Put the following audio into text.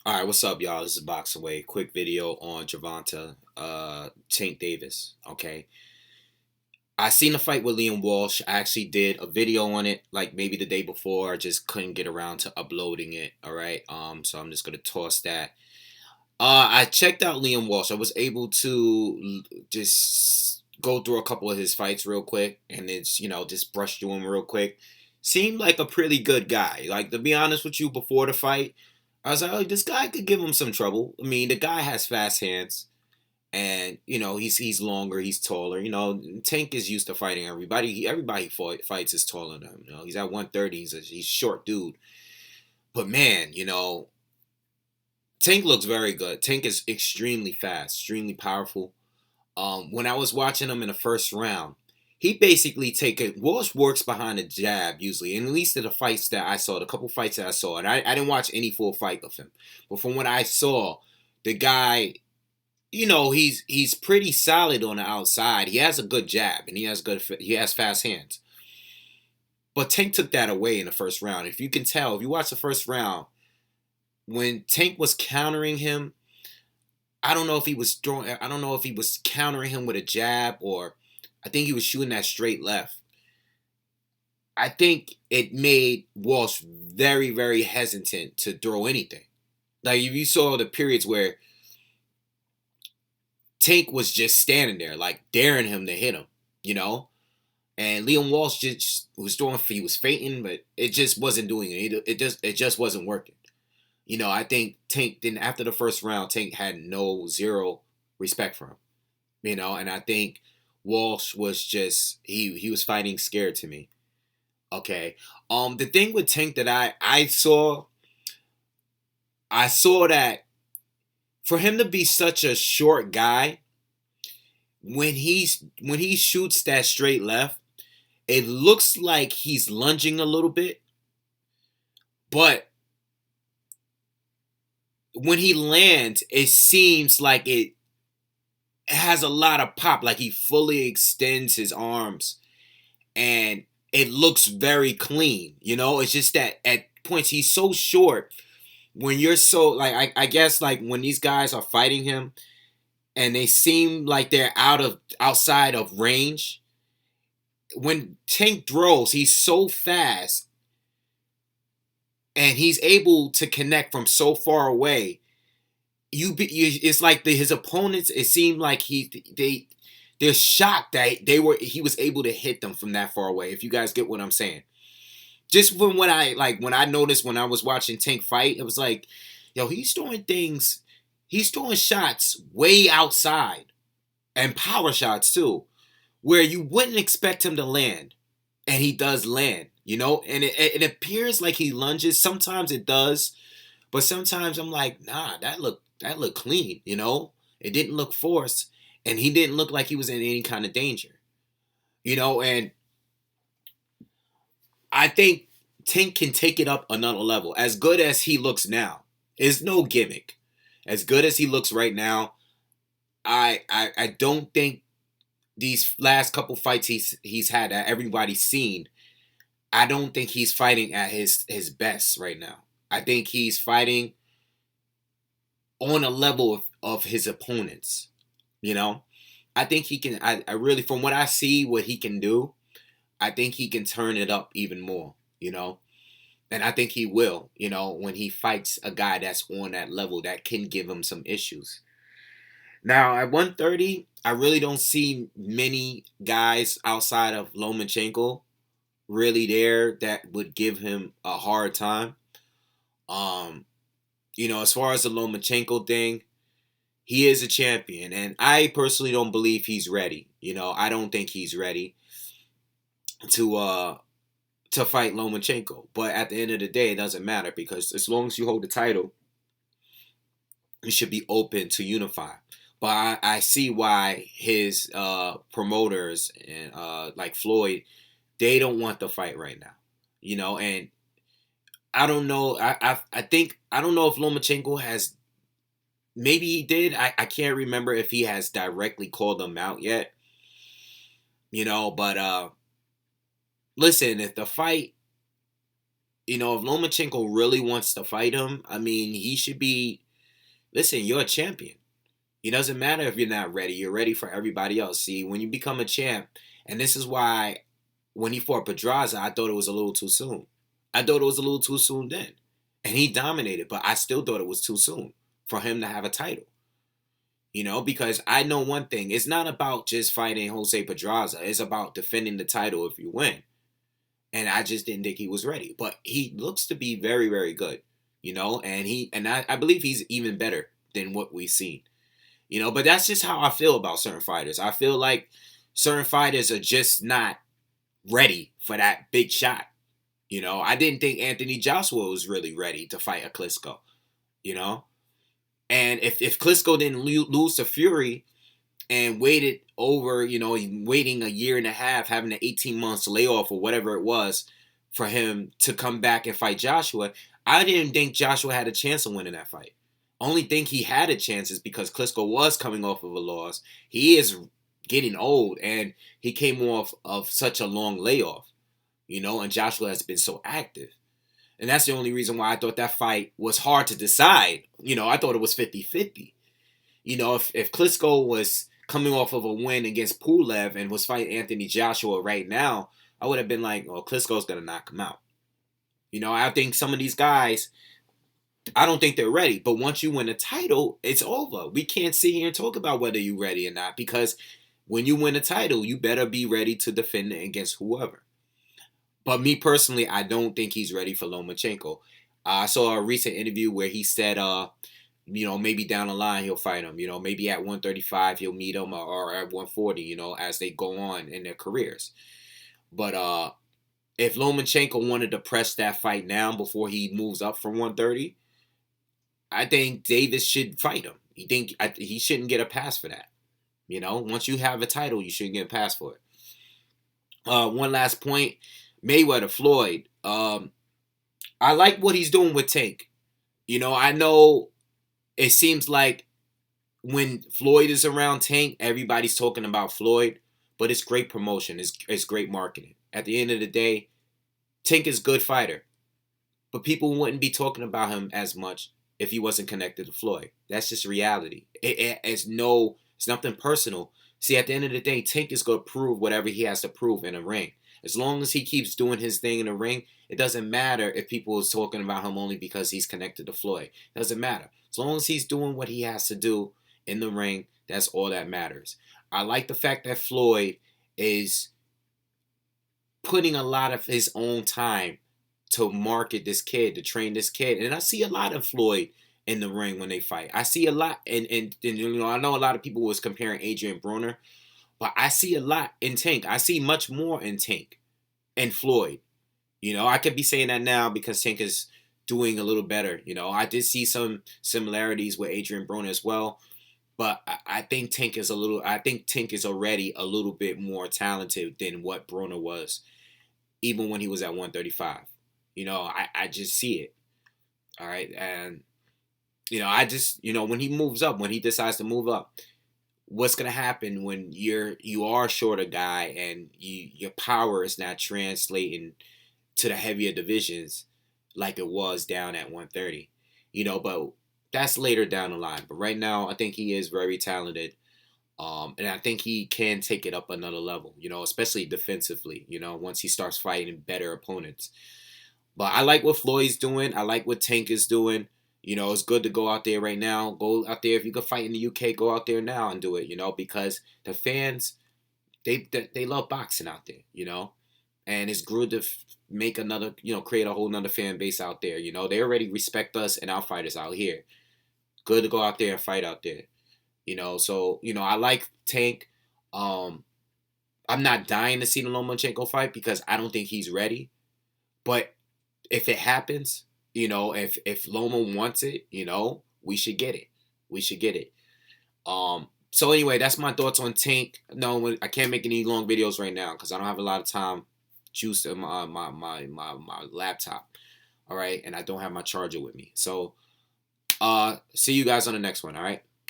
All right, what's up, y'all? This is BoxingWave. Quick video on Gervonta, Tank Davis. Okay, I seen the fight with Liam Walsh. I actually did a video on it, like maybe the day before. I just couldn't get around to uploading it. All right, so I'm just gonna toss that. I checked out Liam Walsh. I was able to just go through a couple of his fights real quick, and it's just brush through him real quick. Seemed like a pretty good guy. Like, to be honest with you, before the fight, I was like, oh, this guy could give him some trouble. I mean, the guy has fast hands, and he's longer, he's taller. Tank is used to fighting everybody. Everybody fights is taller than him. He's at 130. He's short dude. But man, Tank looks very good. Tank is extremely fast, extremely powerful. When I was watching him in the first round, he basically Walsh works behind a jab usually, and at least in the fights that I saw, the couple fights that I saw, and I didn't watch any full fight of him, but from what I saw, the guy, he's pretty solid on the outside. He has a good jab, and he has fast hands. But Tank took that away in the first round. If you can tell, if you watch the first round, when Tank was countering him, I don't know if he was throwing. I don't know if he was countering him with a jab, or I think he was shooting that straight left. I think it made Walsh very, very hesitant to throw anything. Like, if you saw the periods where Tank was just standing there, like daring him to hit him, and Liam Walsh just was throwing. He was feinting, but it just wasn't doing it. It just wasn't working. I think Tank then after the first round, Tank had zero respect for him. And I think Walsh was just he was fighting scared to me. Okay. The thing with Tank that I saw that for him to be such a short guy, when he shoots that straight left, it looks like he's lunging a little bit, but when he lands, it seems like it has a lot of pop, like he fully extends his arms, and it looks very clean. It's just that at points he's so short. When you're so, like, I guess, like, when these guys are fighting him and they seem like they're outside of range, when Tank throws, he's so fast and he's able to connect from so far away. It's like his opponents. It seemed like they're shocked that he was able to hit them from that far away. If you guys get what I'm saying, just from what when I noticed when I was watching Tank fight, it was like, yo, he's throwing shots way outside, and power shots too, where you wouldn't expect him to land, and he does land. And it appears like he lunges. Sometimes it does, but sometimes I'm like, nah, that looked clean. It didn't look forced, and he didn't look like he was in any kind of danger. And I think Tank can take it up another level. As good as he looks now, is no gimmick. As good as he looks right now, I don't think these last couple fights he's had that everybody's seen, I don't think he's fighting at his best right now. I think he's fighting on a level of his opponents. I think he can. I really, from what I see, what he can do, I think he can turn it up even more. And I think he will. When he fights a guy that's on that level that can give him some issues. Now at 130, I really don't see many guys outside of Lomachenko really there that would give him a hard time. As far as the Lomachenko thing, he is a champion, and I personally don't believe he's ready. I don't think he's ready to fight Lomachenko. But at the end of the day, it doesn't matter, because as long as you hold the title, you should be open to unify. But I see why his promoters and like Floyd, they don't want the fight right now. And I don't know. I think I don't know if Lomachenko has. Maybe he did. I can't remember if he has directly called them out yet. But listen, if the fight if Lomachenko really wants to fight him, I mean, he should be. Listen, you're a champion. It doesn't matter if you're not ready. You're ready for everybody else. See, when you become a champ, and this is why when he fought Pedraza, I thought it was a little too soon. I thought it was a little too soon then. And he dominated, but I still thought it was too soon for him to have a title. Because I know one thing. It's not about just fighting Jose Pedraza. It's about defending the title if you win. And I just didn't think he was ready. But he looks to be very, very good. And I believe he's even better than what we've seen. But that's just how I feel about certain fighters. I feel like certain fighters are just not ready for that big shot. I didn't think Anthony Joshua was really ready to fight a Klitschko. And if Klitschko didn't lose to Fury and waited over, waiting a year and a half, having an 18 months layoff or whatever it was for him to come back and fight Joshua, I didn't think Joshua had a chance of winning that fight. Only thing he had a chance is because Klitschko was coming off of a loss. He is getting old, and he came off of such a long layoff, and Joshua has been so active. And that's the only reason why I thought that fight was hard to decide. I thought it was 50-50. If Klitschko was coming off of a win against Pulev and was fighting Anthony Joshua right now, I would have been like, well, Klitschko's going to knock him out. I think some of these guys, I don't think they're ready. But once you win a title, it's over. We can't sit here and talk about whether you're ready or not, because when you win a title, you better be ready to defend it against whoever. But me personally, I don't think he's ready for Lomachenko. I saw a recent interview where he said, maybe down the line he'll fight him. Maybe at 135 he'll meet him, or at 140, as they go on in their careers. But if Lomachenko wanted to press that fight now before he moves up from 130, I think Davis should fight him. He shouldn't get a pass for that. Once you have a title, you shouldn't get a pass for it. One last point. Mayweather, Floyd. I like what he's doing with Tank. I know it seems like when Floyd is around Tank, everybody's talking about Floyd, but it's great promotion. It's great marketing. At the end of the day, Tank is a good fighter, but people wouldn't be talking about him as much if he wasn't connected to Floyd. That's just reality. It's nothing personal. See, at the end of the day, Tank is going to prove whatever he has to prove in a ring. As long as he keeps doing his thing in the ring, it doesn't matter if people is talking about him only because he's connected to Floyd. It doesn't matter. As long as he's doing what he has to do in the ring, that's all that matters. I like the fact that Floyd is putting a lot of his own time to market this kid, to train this kid. And I see a lot of Floyd in the ring when they fight. I see a lot, and I know a lot of people was comparing Adrian Broner, but I see a lot in Tank. I see much more in Tank and Floyd. I could be saying that now because Tank is doing a little better. I did see some similarities with Adrian Broner as well, but I think Tank is already a little bit more talented than what Broner was, even when he was at 135. I just see it. All right, and I just when he moves up, when he decides to move up, what's gonna happen when you are a shorter guy and your power is not translating to the heavier divisions like it was down at 130, but that's later down the line. But right now, I think he is very talented, and I think he can take it up another level, especially defensively, once he starts fighting better opponents. But I like what Floyd's doing. I like what Tank is doing. It's good to go out there right now. Go out there. If you can fight in the UK, go out there now and do it, because the fans, they love boxing out there, and it's good to make another, create a whole nother fan base out there. They already respect us and our fighters out here. Good to go out there and fight out there, So, I like Tank. I'm not dying to see the Lomachenko fight because I don't think he's ready. But if it happens, if Loma wants it, we should get it. We should get it. So anyway, that's my thoughts on Tank. No, I can't make any long videos right now because I don't have a lot of time juice in my laptop. All right, and I don't have my charger with me. So see you guys on the next one. All right.